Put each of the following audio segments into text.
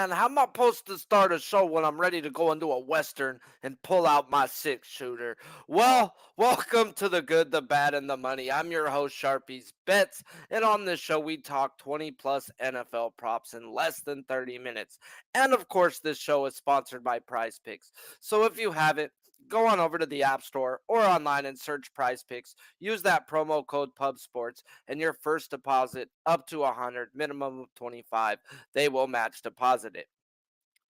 man. How am I supposed to start a show when I'm ready to go into a Western and pull out my six-shooter? Well, welcome to the good, the bad, and the money. I'm your host, Sharpie's Bets, and on this show, we talk 20-plus NFL props in less than 30 minutes. And, of course, this show is sponsored by Prize Picks. So if you haven't, go on over to the App Store or online and search Prize Picks. Use that promo code PubSports, and your first deposit up to 100, minimum of 25. They will match deposit it.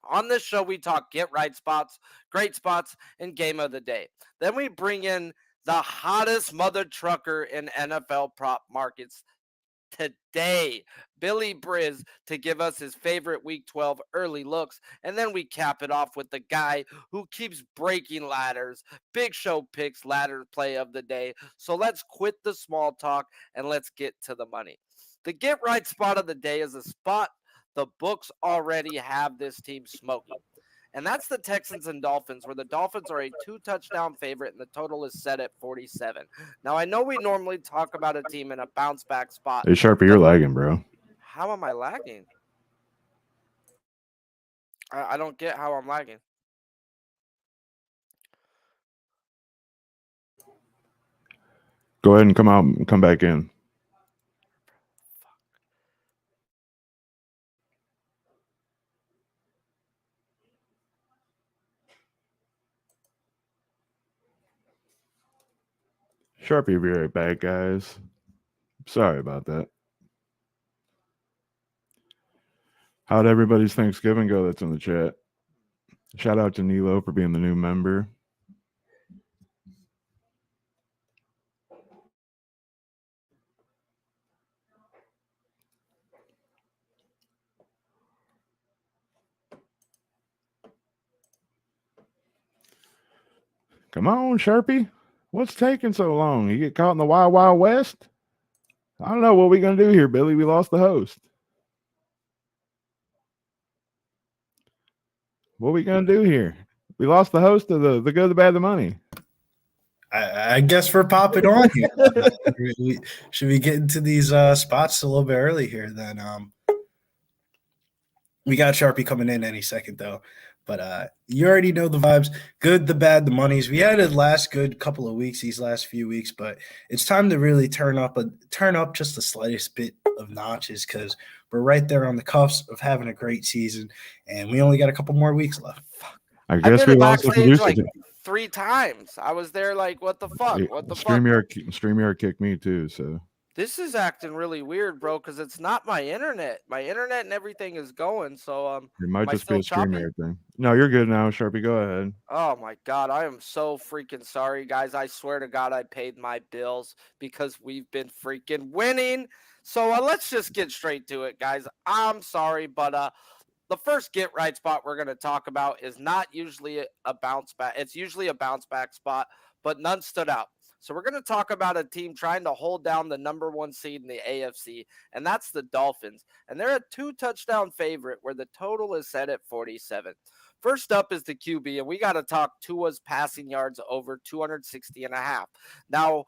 On this show, we talk get right spots, great spots, and game of the day. Then we bring in the hottest mother trucker in NFL prop markets today, Billy Brizz, to give us his favorite Week 12 early looks. And then we cap it off with the guy who keeps breaking ladders, Big Show Picks ladder play of the day. So let's quit the small talk and let's get to the money. The get right spot of the day is a spot the books already have this team smoking. And that's the Texans and Dolphins, where the Dolphins are a 2-touchdown favorite and the total is set at 47. Now, I know we normally talk about a team in a bounce back spot. Hey, Sharpie, you're lagging, bro. How am I lagging? I don't get how I'm lagging. Go ahead and come out and come back in. Sharpie will be right back, guys. Sorry about that. How'd everybody's Thanksgiving go that's in the chat? Shout out to Nilo for being the new member. Come on, Sharpie. What's taking so long? You get caught in the Wild Wild West? I don't know what we're going to do here, Billy. We lost the host. What are we going to do here? We lost the host of the good, the bad, the money. I guess we're popping on here. Should we get into these spots a little bit early here? Then we got Sharpie coming in any second, though. But you already know the vibes. Good, the bad, the monies. We had a last good couple of weeks, these last few weeks, but it's time to really turn up just the slightest bit of notches because we're right there on the cuffs of having a great season, and we only got a couple more weeks left. I guess we lost the producer. Like 3 times. I was there like, what the fuck? What the fuck? StreamYard kicked me too, so. This is acting really weird, bro, because it's not my internet. My internet and everything is going, so it might just be a StreamYard thing. No, you're good now, Sharpie. Go ahead. Oh my God, I am so freaking sorry, guys. I swear to God, I paid my bills because we've been freaking winning. So let's just get straight to it, guys. I'm sorry, but the first get right spot we're going to talk about is not usually a bounce back. It's usually a bounce back spot, but none stood out. So we're going to talk about a team trying to hold down the number 1 seed in the AFC, and that's the Dolphins. And they're a 2-touchdown favorite where the total is set at 47. First up is the QB, and we got to talk Tua's passing yards over 260.5. Now,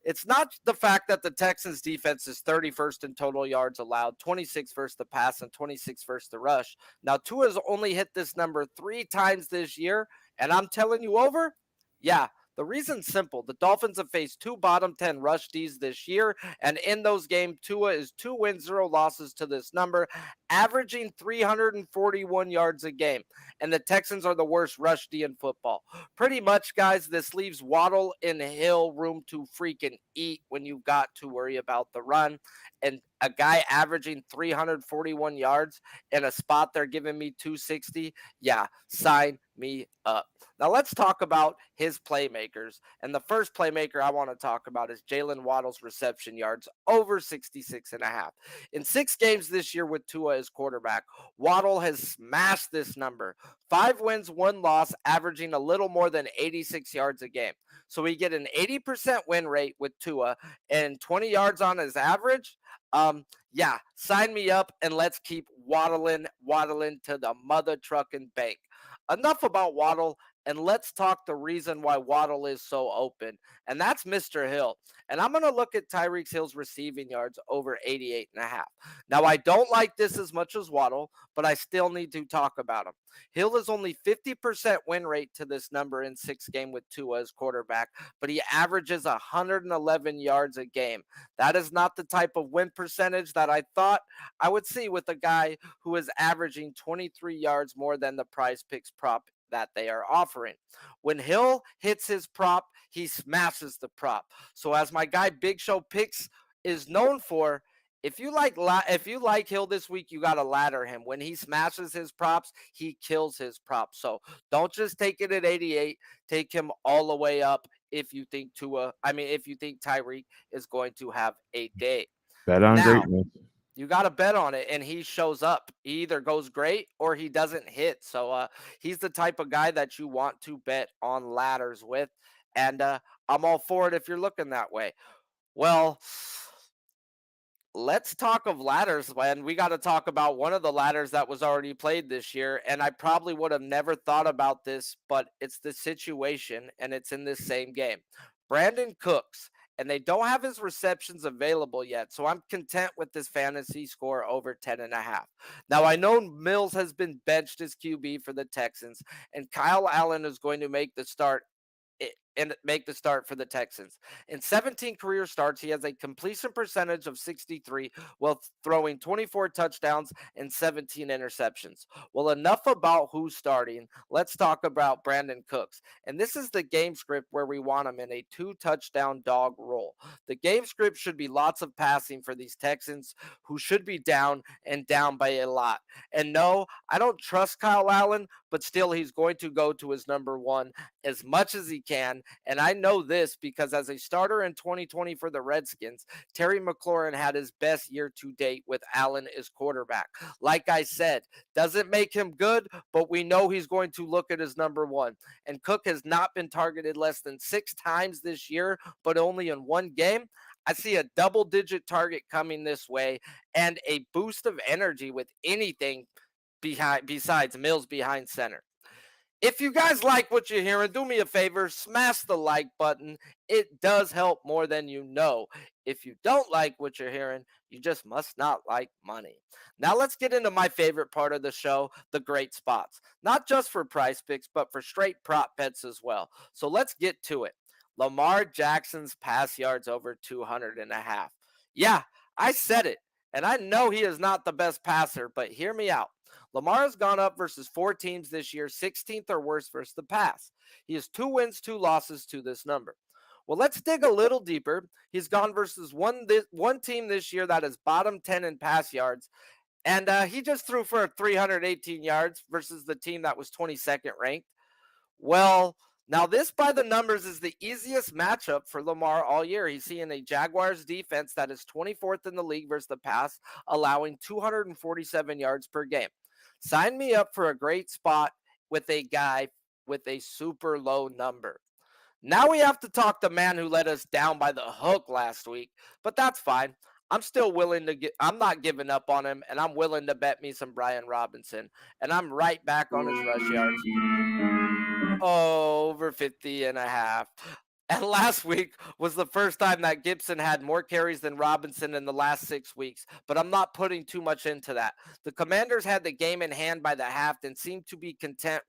it's not the fact that the Texans defense is 31st in total yards allowed, 26th versus the pass, and 26th versus the rush. Now, Tua's only hit this number 3 times this year, and I'm telling you over, yeah. The reason's simple. The Dolphins have faced 2 bottom 10 rush Ds this year, and in those games, Tua is 2 wins, 0 losses to this number, averaging 341 yards a game. And the Texans are the worst rush D in football. Pretty much, guys, this leaves Waddle and Hill room to freaking eat when you've got to worry about the run. And a guy averaging 341 yards in a spot they're giving me 260, yeah, sign me up. Now let's talk about his playmakers. And the first playmaker I want to talk about is Jalen Waddle's reception yards over 66.5. In 6 games this year with Tua as quarterback, Waddle has smashed this number. 5 wins, 1 loss, averaging a little more than 86 yards a game. So we get an 80% win rate with Tua and 20 yards on his average. Yeah, sign me up and let's keep waddling to the mother trucking bank. Enough about Waddle And let's talk the reason why Waddle is so open, and that's Mr. Hill. And I'm going to look at Tyreek Hill's receiving yards over 88.5. Now, I don't like this as much as Waddle, but I still need to talk about him. Hill is only 50% win rate to this number in 6 games with Tua as quarterback, but he averages 111 yards a game. That is not the type of win percentage that I thought I would see with a guy who is averaging 23 yards more than the Prize Picks prop that they are offering. When Hill hits his prop, he smashes the prop. So as my guy Big Show Picks is known for, if you like Hill this week, you got to ladder him. When he smashes his props, he kills his props. So don't just take it at 88. Take him all the way up if you think Tyreek is going to have a day. Bet on Now, greatness. you got to bet on it, and he shows up. He either goes great or he doesn't hit. So he's the type of guy that you want to bet on ladders with, and I'm all for it if you're looking that way. Well, let's talk of ladders, and we got to talk about one of the ladders that was already played this year, and I probably would have never thought about this, but it's the situation, and it's in this same game. Brandon Cooks, and they don't have his receptions available yet, so I'm content with this fantasy score over 10.5. Now, I know Mills has been benched as QB for the Texans, and Kyle Allen is going to make the start for the Texans. In 17 career starts, he has a completion percentage of 63 while throwing 24 touchdowns and 17 interceptions. Well, enough about who's starting. Let's talk about Brandon Cooks. And this is the game script where we want him in a 2-touchdown dog role. The game script should be lots of passing for these Texans who should be down and down by a lot. And no, I don't trust Kyle Allen, but still he's going to go to his number one as much as he can. And I know this because as a starter in 2020 for the Redskins, Terry McLaurin had his best year to date with Allen as quarterback. Like I said, doesn't make him good, but we know he's going to look at his number one. And Cook has not been targeted less than 6 times this year, but only in 1 game. I see a double-digit target coming this way and a boost of energy with anything besides Mills behind center. If you guys like what you're hearing, do me a favor, smash the like button. It does help more than you know. If you don't like what you're hearing, you just must not like money. Now let's get into my favorite part of the show, the great spots. Not just for Prize Picks, but for straight prop bets as well. So let's get to it. Lamar Jackson's pass yards over 200.5. Yeah, I said it. And I know he is not the best passer, but hear me out. Lamar has gone up versus 4 teams this year, 16th or worse versus the pass. He has 2 wins, 2 losses to this number. Well, let's dig a little deeper. He's gone versus one team this year that is bottom 10 in pass yards, and he just threw for 318 yards versus the team that was 22nd ranked. Well, now this by the numbers is the easiest matchup for Lamar all year. He's seeing a Jaguars defense that is 24th in the league versus the pass, allowing 247 yards per game. Sign me up for a great spot with a guy with a super low number. Now we have to talk the man who let us down by the hook last week, but that's fine. I'm still willing to I'm not giving up on him, and I'm willing to bet me some Brian Robinson. And I'm right back on his rush yards. Over 50.5. And last week was the first time that Gibson had more carries than Robinson in the last 6 weeks, but I'm not putting too much into that. The Commanders had the game in hand by the half and seemed to be content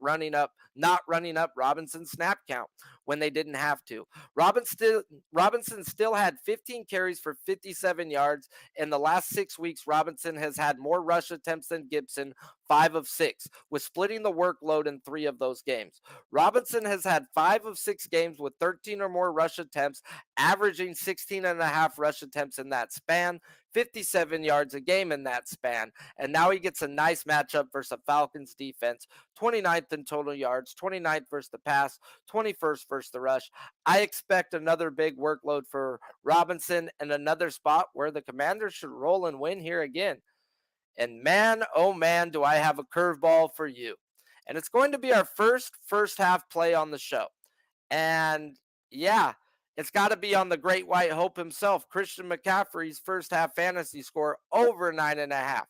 not running up Robinson's snap count when they didn't have to. Robinson still had 15 carries for 57 yards. In the last 6 weeks, Robinson has had more rush attempts than Gibson, 5 of 6, with splitting the workload in 3 of those games. Robinson has had 5 of 6 games with 13 or more rush attempts, averaging 16.5 rush attempts in that span, 57 yards a game in that span. And now he gets a nice matchup versus a Falcons defense, 29th in total yards, 29th versus the pass, 21st versus the rush. I expect another big workload for Robinson and another spot where the Commanders should roll and win here again. And man, oh man, do I have a curveball for you. And it's going to be our first half play on the show. And yeah, It's got to be on the great white hope himself, Christian McCaffrey's first half fantasy score over 9.5.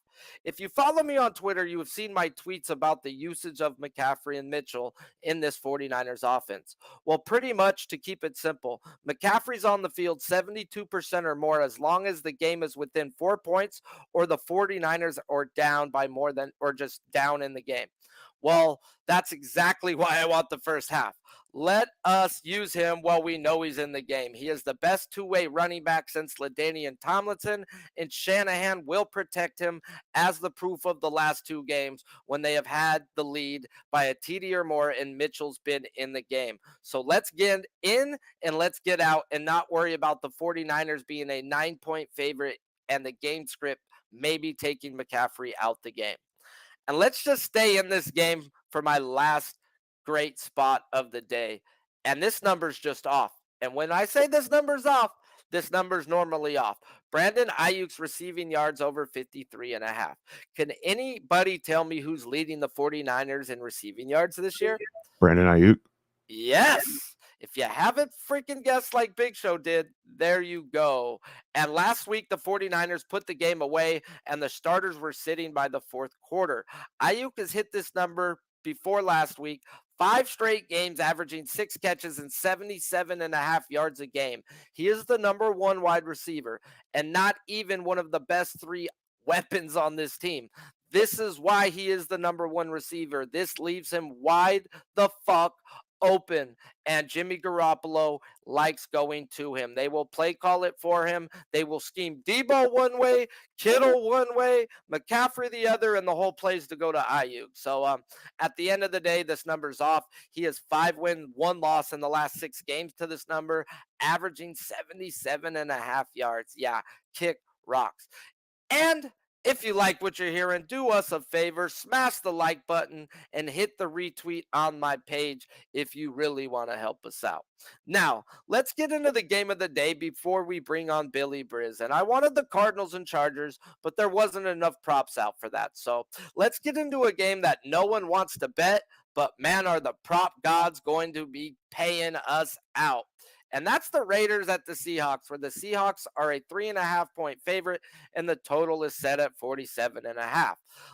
If you follow me on Twitter, you have seen my tweets about the usage of McCaffrey and Mitchell in this 49ers offense. Well, pretty much to keep it simple, McCaffrey's on the field 72% or more as long as the game is within 4 points or the 49ers are down by more than or just down in the game. Well, that's exactly why I want the first half. Let us use him while we know he's in the game. He is the best two-way running back since LaDainian Tomlinson, and Shanahan will protect him as the proof of the last two games when they have had the lead by a TD or more and Mitchell's been in the game. So let's get in and let's get out and not worry about the 49ers being a 9-point favorite and the game script maybe taking McCaffrey out the game. And let's just stay in this game for my last great spot of the day. And this number's just off. And when I say this number's off, this number's normally off. Brandon Ayuk's receiving yards over 53.5. Can anybody tell me who's leading the 49ers in receiving yards this year? Brandon Ayuk. Yes. If you haven't freaking guessed like Big Show did, there you go. And last week, the 49ers put the game away, and the starters were sitting by the fourth quarter. Ayuk has hit this number before last week, 5 straight games averaging 6 catches and 77.5 yards a game. He is the number 1 wide receiver and not even one of the best 3 weapons on this team. This is why he is the number 1 receiver. This leaves him wide the fuck open, and Jimmy Garoppolo likes going to him. They will play call it for him. They will scheme Debo one way, Kittle one way, McCaffrey the other, and the whole plays to go to Ayuk. So at the end of the day, this number's off. He has 5 wins, 1 loss in the last 6 games to this number, averaging 77.5 yards. Yeah, kick rocks. And if you like what you're hearing, do us a favor, smash the like button and hit the retweet on my page if you really want to help us out. Now, let's get into the game of the day before we bring on Billy Brizz. And I wanted the Cardinals and Chargers, but there wasn't enough props out for that. So let's get into a game that no one wants to bet, but man, are the prop gods going to be paying us out. And that's the Raiders at the Seahawks, where the Seahawks are a 3.5-point favorite, and the total is set at 47.5.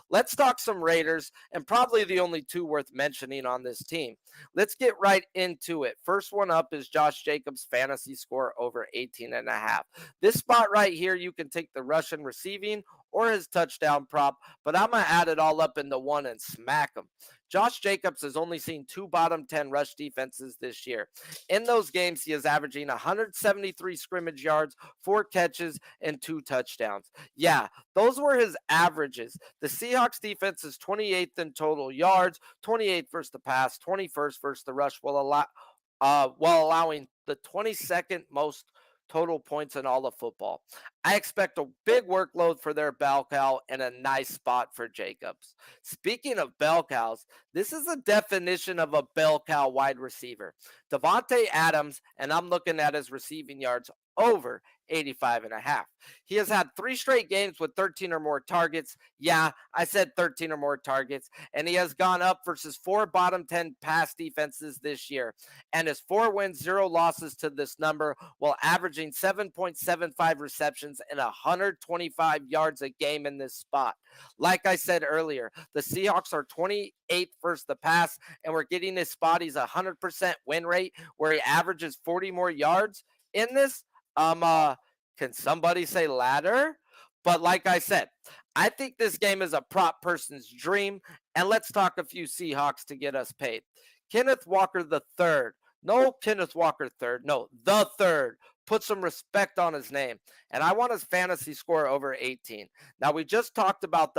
Let's talk some Raiders, and probably the only 2 worth mentioning on this team. Let's get right into it. First one up is Josh Jacobs' fantasy score over 18.5. This spot right here, you can take the Russian receiving or his touchdown prop, but I'm going to add it all up into one and smack him. Josh Jacobs has only seen 2 bottom 10 rush defenses this year. In those games, he is averaging 173 scrimmage yards, 4 catches, and 2 touchdowns. Yeah, those were his averages. The Seahawks defense is 28th in total yards, 28th versus the pass, 21st versus the rush, while allowing the 22nd most total points in all of football. I expect a big workload for their bell cow and a nice spot for Jacobs. Speaking of bell cows, this is a definition of a bell cow wide receiver. Devontae Adams, and I'm looking at his receiving yards over 85.5. He has had 3 straight games with 13 or more targets. Yeah, I said 13 or more targets. And he has gone up versus 4 bottom 10 pass defenses this year. And his 4 wins, 0 losses to this number, while averaging 7.75 receptions and 125 yards a game in this spot. Like I said earlier, the Seahawks are 28th versus the pass, and we're getting this spot. He's 100% win rate, where he averages 40 more yards in this. Can somebody say ladder? But like I said, I think this game is a prop person's dream. And let's talk a few Seahawks to get us paid. Kenneth Walker the third. No, Kenneth Walker third. No, the third. Put some respect on his name. And I want his fantasy score over 18. Now, we just talked about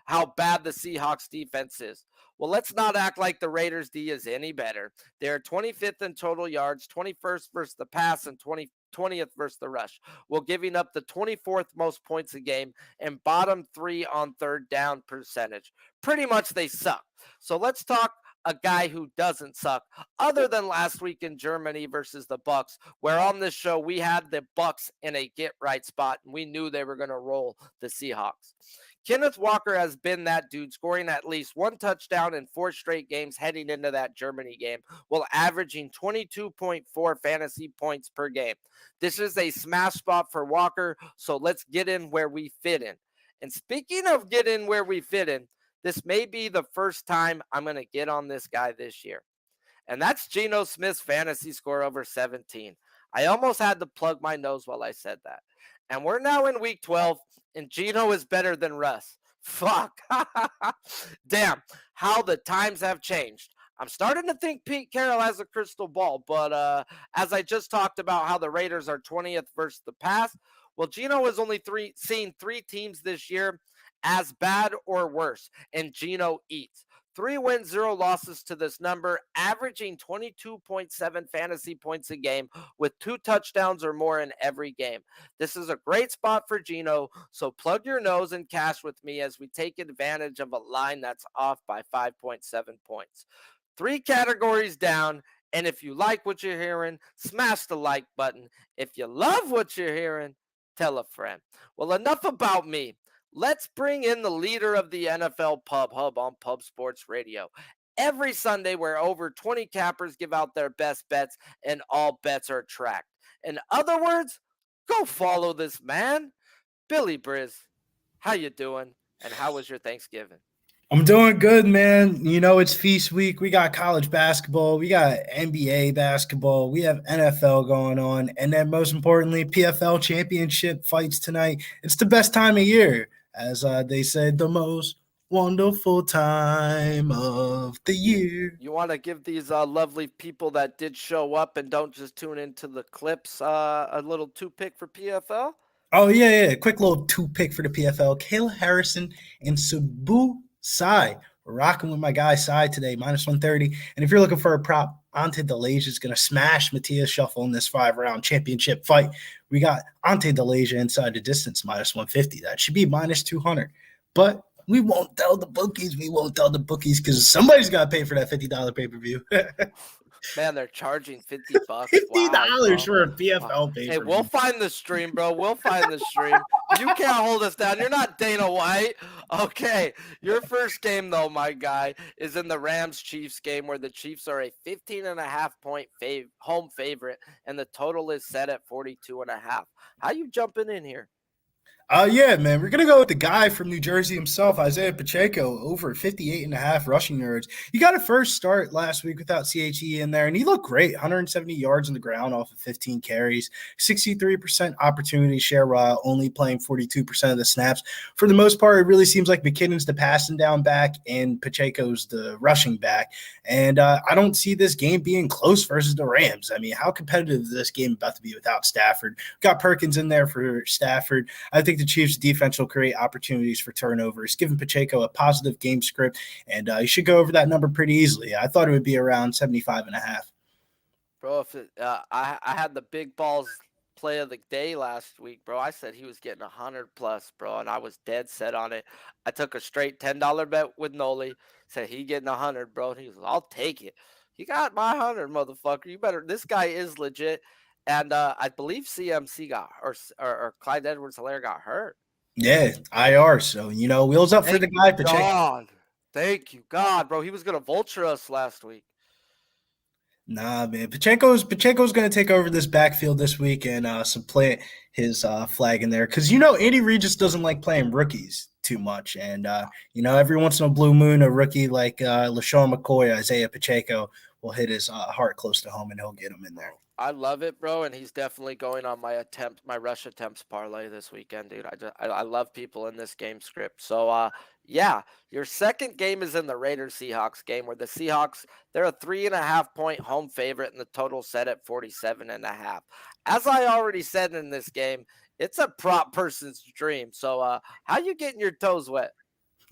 how bad the Seahawks defense is. Well, let's not act like the Raiders D is any better. They're 25th in total yards, 21st versus the pass, and 20th versus the rush, while giving up the 24th most points a game and bottom 3 on third down percentage. Pretty much they suck. So let's talk a guy who doesn't suck, other than last week in Germany versus the Bucks, where on this show we had the Bucks in a get right spot and we knew they were going to roll the Seahawks. Kenneth Walker has been that dude, scoring at least one touchdown in 4 straight games heading into that Germany game, while averaging 22.4 fantasy points per game. This is a smash spot for Walker, so let's get in where we fit in. And speaking of get in where we fit in, this may be the first time I'm going to get on this guy this year. And that's Geno Smith's fantasy score over 17. I almost had to plug my nose while I said that. And we're now in week 12, and Geno is better than Russ. Fuck. Damn, how the times have changed. I'm starting to think Pete Carroll has a crystal ball, but as I just talked about how the Raiders are 20th versus the pass, well, Geno has only seen 3 teams this year as bad or worse, and Geno eats. 3 wins, 0 losses to this number, averaging 22.7 fantasy points a game with 2 touchdowns or more in every game. This is a great spot for Geno, so plug your nose and cash with me as we take advantage of a line that's off by 5.7 points. 3 categories down, and if you like what you're hearing, smash the like button. If you love what you're hearing, tell a friend. Well, enough about me. Let's bring in the leader of the NFL Pub Hub on Pub Sports Radio. Every Sunday, where over 20 cappers give out their best bets and all bets are tracked. In other words, go follow this man. Billy Brizz, how you doing? And how was your Thanksgiving? I'm doing good, man. You know, it's feast week. We got college basketball. We got NBA basketball. We have NFL going on. And then most importantly, PFL championship fights tonight. It's the best time of year. As they said, the most wonderful time of the year. You want to give these lovely people that did show up and don't just tune into the clips a little 2-pick for PFL? Oh, yeah. Quick little 2-pick for the PFL. Kayla Harrison and Sabu Sai. We're rocking with my guy Sai today, minus 130. And if you're looking for a prop, Ante DeLasia is going to smash Matthias Shuffle in this 5-round championship fight. We got Ante DeLasia inside the distance, minus 150. That should be minus 200. But we won't tell the bookies. Because somebody's got to pay for that $50 pay-per-view. Man, they're charging $50. $50 for a PFL pay-per-view. Hey, we'll find the stream, bro. We'll find the stream. You can't hold us down. You're not Dana White. Okay. Your first game, though, my guy, is in the Rams-Chiefs game where the Chiefs are a 15.5-point home favorite, and the total is set at 42.5. How you jumping in here? Yeah, man. We're going to go with the guy from New Jersey himself, Isaiah Pacheco, over 58.5 rushing yards. He got a first start last week without CHE in there, and he looked great. 170 yards on the ground off of 15 carries, 63% opportunity share while only playing 42% of the snaps. For the most part, it really seems like McKinnon's the passing down back and Pacheco's the rushing back. And I don't see this game being close versus the Rams. I mean, how competitive is this game about to be without Stafford? Got Perkins in there for Stafford. I think the Chiefs' defense will create opportunities for turnovers, giving Pacheco a positive game script, and he should go over that number pretty easily. I thought it would be around 75.5. Bro, if I had the big balls play of the day last week, bro. I said he was getting 100+, bro, and I was dead set on it. I took a straight $10 bet with Noli, said he getting 100, bro. And he was, I'll take it. He got my 100, motherfucker. You better. This guy is legit. And I believe CMC got or Clyde Edwards-Helaire got hurt. Yeah, IR. So, wheels up for the guy. God. Thank you, God, bro. He was going to vulture us last week. Nah, man. Pacheco's going to take over this backfield this week and supplant his flag in there. Because, Andy Reid just doesn't like playing rookies too much. And, every once in a blue moon, a rookie like LaShawn McCoy, Isaiah Pacheco will hit his heart close to home and he'll get him in there. I love it, bro, and he's definitely going on my rush attempts parlay this weekend, dude. I love people in this game script. So, yeah, your second game is in the Raiders-Seahawks game where the Seahawks, they're a 3.5-point home favorite and the total set at 47.5. As I already said in this game, it's a prop person's dream. So, how you getting your toes wet?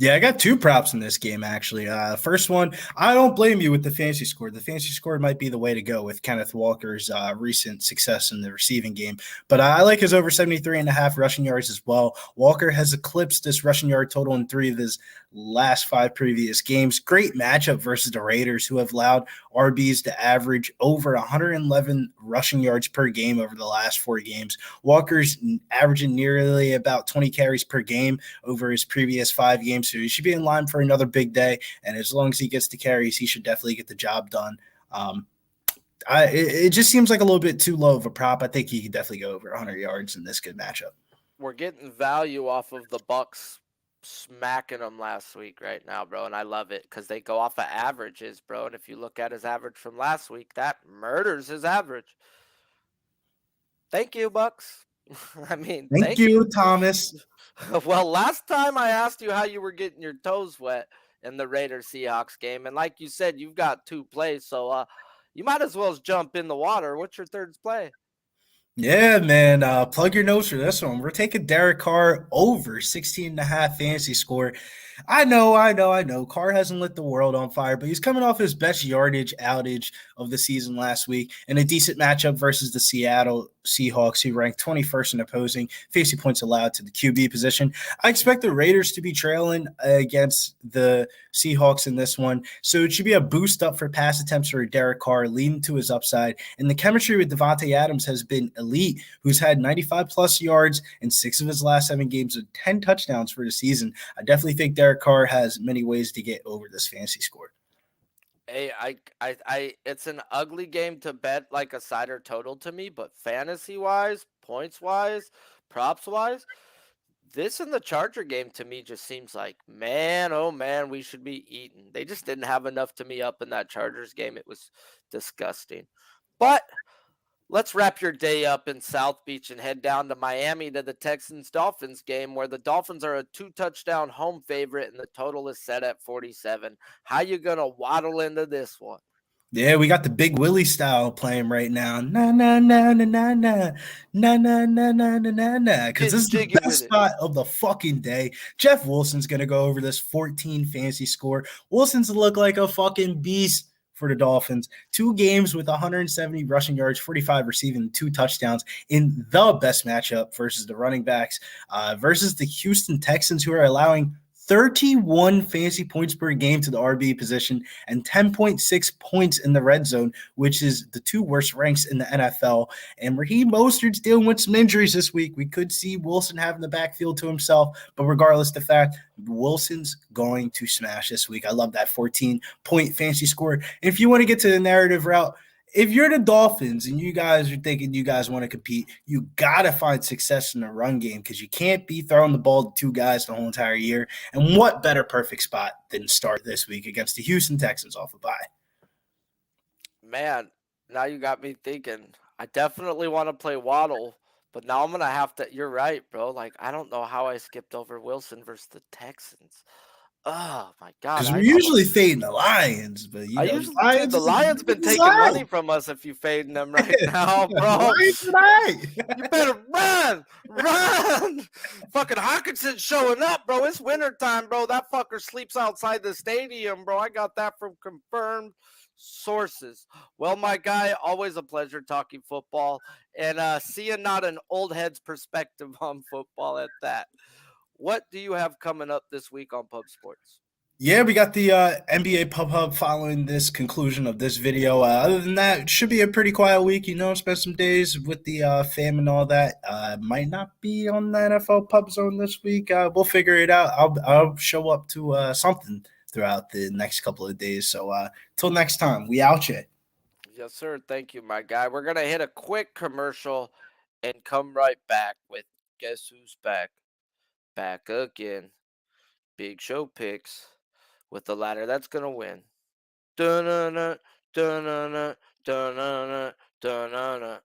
Yeah, I got two props in this game, actually. First one, I don't blame you with the fantasy score. The fantasy score might be the way to go with Kenneth Walker's recent success in the receiving game. But I like his over 73.5 rushing yards as well. Walker has eclipsed this rushing yard total in 3 of his last 5 previous games. Great matchup versus the Raiders, who have allowed RBs to average over 111 rushing yards per game over the last 4 games. Walker's averaging nearly about 20 carries per game over his previous 5 games. So he should be in line for another big day. And as long as he gets the carries, he should definitely get the job done. It just seems like a little bit too low of a prop. I think he could definitely go over 100 yards in this good matchup. We're getting value off of the Bucks smacking them last week right now, bro. And I love it because they go off of averages, bro. And if you look at his average from last week, that murders his average. Thank you, Bucks. I mean, thank you, Thomas. Well, last time I asked you how you were getting your toes wet in the Raiders Seahawks game, and like you said, you've got 2 plays, so you might as well jump in the water. What's your third play? Yeah, man. Plug your nose for this one. We're taking Derek Carr over 16.5 fantasy score. I know. Carr hasn't lit the world on fire, but he's coming off his best yardage outage of the season last week in a decent matchup versus the Seattle Seahawks, who ranked 21st in opposing fantasy points allowed to the QB position. I expect the Raiders to be trailing against the Seahawks in this one, so it should be a boost up for pass attempts for Derek Carr, leading to his upside. And the chemistry with Devontae Adams has been elite, who's had 95-plus yards in 6 of his last 7 games with 10 touchdowns for the season. I definitely think Derek Carr has many ways to get over this fantasy score. Hey, it's an ugly game to bet like a side or total to me, but fantasy-wise, points-wise, props-wise, this and the Charger game to me just seems like, man, oh man, we should be eating. They just didn't have enough to me up in that Chargers game. It was disgusting. But let's wrap your day up in South Beach and head down to Miami to the Texans-Dolphins game, where the Dolphins are a 2-touchdown home favorite and the total is set at 47. How you going to waddle into this one? Yeah, we got the Big Willie style playing right now. Na na na na na na na na na na na na. Because this is the best spot of the fucking day. Jeff Wilson's gonna go over this 14 fantasy score. Wilson's look like a fucking beast for the Dolphins. 2 games with 170 rushing yards, 45 receiving, 2 touchdowns in the best matchup versus the running backs, versus the Houston Texans, who are allowing 31 fantasy points per game to the RB position and 10.6 points in the red zone, which is the 2 worst ranks in the NFL. And Raheem Mostert's dealing with some injuries this week. We could see Wilson having the backfield to himself, but regardless of the fact, Wilson's going to smash this week. I love that 14-point fantasy score. And if you want to get to the narrative route, if you're the Dolphins and you guys are thinking you guys want to compete, you got to find success in the run game, because you can't be throwing the ball to 2 guys the whole entire year. And what better perfect spot than start this week against the Houston Texans off a bye? Man, now you got me thinking. I definitely want to play Waddle, but now I'm going to have to – you're right, bro. Like, I don't know how I skipped over Wilson versus the Texans. Oh, my God. Because we're usually fading the Lions, but I usually fade the Lions been taking money from us if you fading them right now, bro. You better run. Fucking Hawkinson's showing up, bro. It's wintertime, bro. That fucker sleeps outside the stadium, bro. I got that from confirmed sources. Well, my guy, always a pleasure talking football and seeing not an old head's perspective on football at that. What do you have coming up this week on Pub Sports? Yeah, we got the NBA Pub Hub following this conclusion of this video. Other than that, it should be a pretty quiet week. Spend some days with the fam and all that. Might not be on the NFL Pub Zone this week. We'll figure it out. I'll show up to something throughout the next couple of days. So till next time, we out here. Yes, sir. Thank you, my guy. We're going to hit a quick commercial and come right back with Guess Who's Back? Back again. Big Show picks with the ladder that's gonna win. Dun-na-na, dun-na-na, dun-na-na, dun-na-na.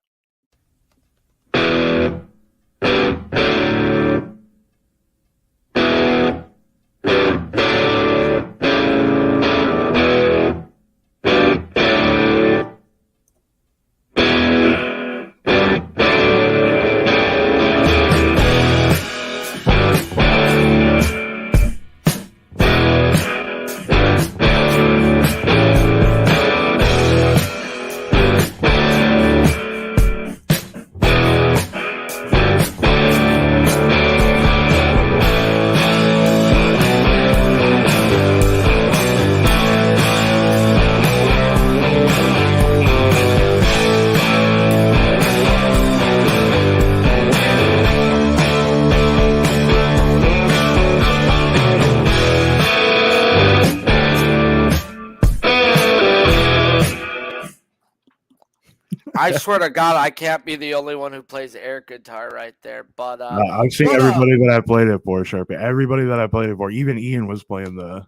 I swear to God, I can't be the only one who plays air guitar right there. But I've seen everybody that I played it for, Sharpie. Everybody that I played it for, even Ian was playing the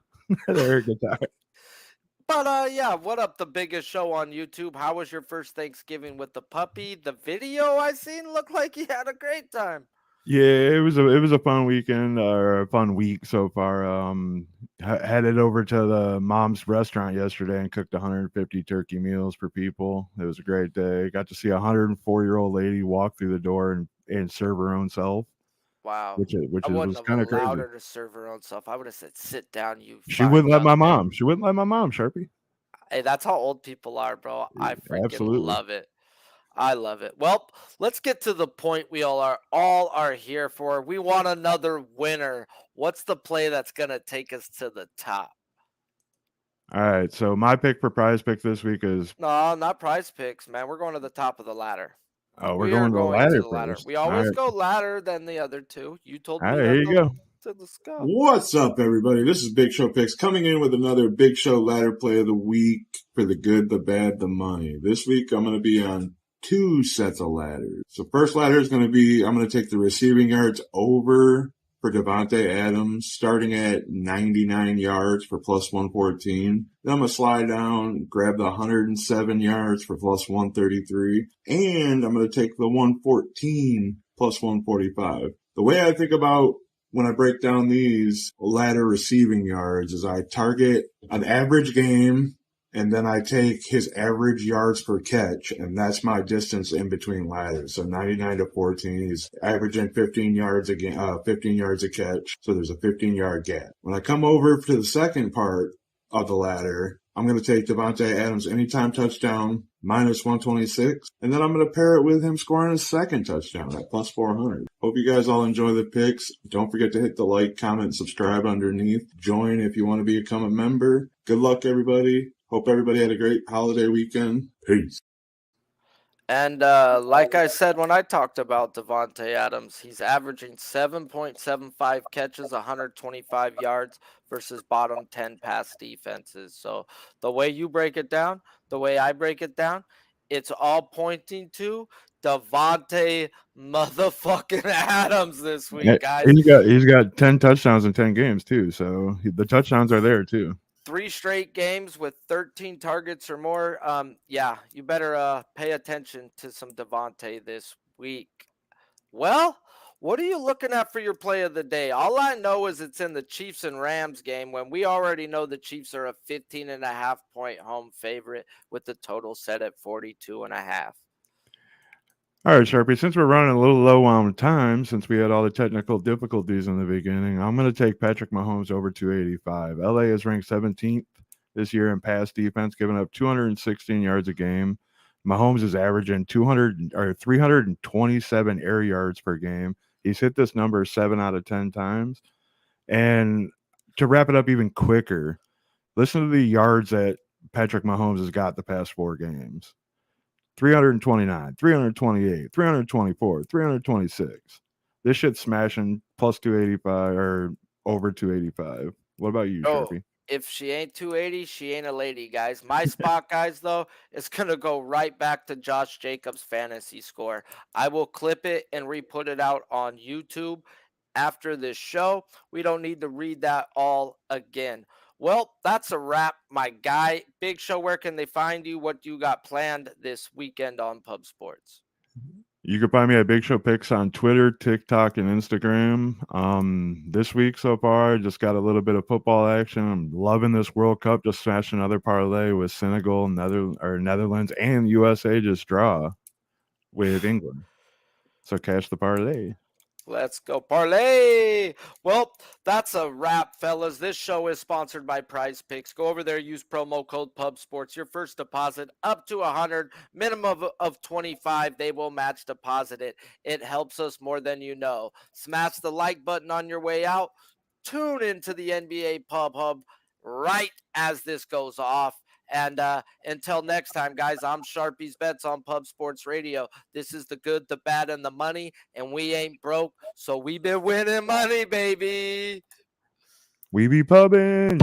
air guitar. But yeah, what up? The biggest show on YouTube. How was your first Thanksgiving with the puppy? The video I seen looked like you had a great time. Yeah, it was a fun weekend or a fun week so far. Headed over to the mom's restaurant yesterday and cooked 150 turkey meals for people. It was a great day. Got to see a 104-year-old lady walk through the door and serve her own self. Wow. Which I wouldn't was have kind of crazy. allowed her to serve her own stuff. I would have said, sit down, you She wouldn't let fine my young man." mom. She wouldn't let my mom, Sharpie. Hey, that's how old people are, bro. I freaking Absolutely. love it. I love it. Well, let's get to the point we all are here for. We want another winner. What's the play that's gonna take us to the top? All right. So my pick for prize pick this week is No, not prize picks, man. We're going to the top of the ladder. we're We are going to the going to ladder the ladder. first. We All always right. go ladder than the other two. You told All me right, that. here you go. Let's go. What's up, everybody? This is Big Show Picks coming in with another Big Show ladder play of the week for the good, the bad, the money. This week, I'm going to be on 2 sets of ladders. So first ladder is going to be, I'm going to take the receiving yards over for Davante Adams, starting at 99 yards for plus 114. Then I'm going to slide down, grab the 107 yards for plus 133. And I'm going to take the 114 plus 145. The way I think about when I break down these ladder receiving yards is I target an average game and then I take his average yards per catch, and that's my distance in between ladders. So 99 to 14, he's averaging 15 yards a 15 yards a catch. So there's a 15-yard gap. When I come over to the second part of the ladder, I'm going to take Davante Adams anytime touchdown minus 126, and then I'm going to pair it with him scoring his second touchdown at plus 400. Hope you guys all enjoy the picks. Don't forget to hit the like, comment, subscribe underneath. Join if you want to become a member. Good luck, everybody. Hope everybody had a great holiday weekend. Peace. And like I said when I talked about Davante Adams, he's averaging 7.75 catches, 125 yards versus bottom 10 pass defenses. So the way you break it down, the way I break it down, it's all pointing to Davante motherfucking Adams this week, guys. He's got 10 touchdowns in 10 games too. So the touchdowns are there too. 3 straight games with 13 targets or more. Yeah, you better pay attention to some Davante this week. Well, what are you looking at for your play of the day? All I know is it's in the Chiefs and Rams game when we already know the Chiefs are a 15.5 point home favorite with the total set at 42.5. All right, Sharpie, since we're running a little low on time, since we had all the technical difficulties in the beginning, I'm going to take Patrick Mahomes over 285. LA is ranked 17th this year in pass defense, giving up 216 yards a game. Mahomes is averaging 327 air yards per game. He's hit this number 7 out of 10 times. And to wrap it up even quicker, listen to the yards that Patrick Mahomes has got the past 4 games. 329, 328, 324, 326. This shit's smashing plus 285 or over 285. What about you, Sharpie? If she ain't 280, she ain't a lady, guys. My spot, guys, though, is going to go right back to Josh Jacobs' fantasy score. I will clip it and re-put it out on YouTube after this show. We don't need to read that all again. Well, that's a wrap, my guy. Big Show, where can they find you? What do you got planned this weekend on Pub Sports? You can find me at Big Show Picks on Twitter, TikTok, and Instagram. This week so far, just got a little bit of football action. I'm loving this World Cup. Just smashed another parlay with Senegal, Netherlands, and USA just draw with England. So cash the parlay. Let's go parlay. Well, that's a wrap, fellas. This show is sponsored by Prize Picks. Go over there, use promo code PubSports. Your first deposit up to 100, minimum of 25. They will match deposit it. It helps us more than you know. Smash the like button on your way out. Tune into the NBA Pub Hub right as this goes off. And until next time, guys, I'm Sharpie's Bets on Pub Sports Radio. This is the good, the bad, and the money, and we ain't broke, so we been winning money, baby. We be pubbing.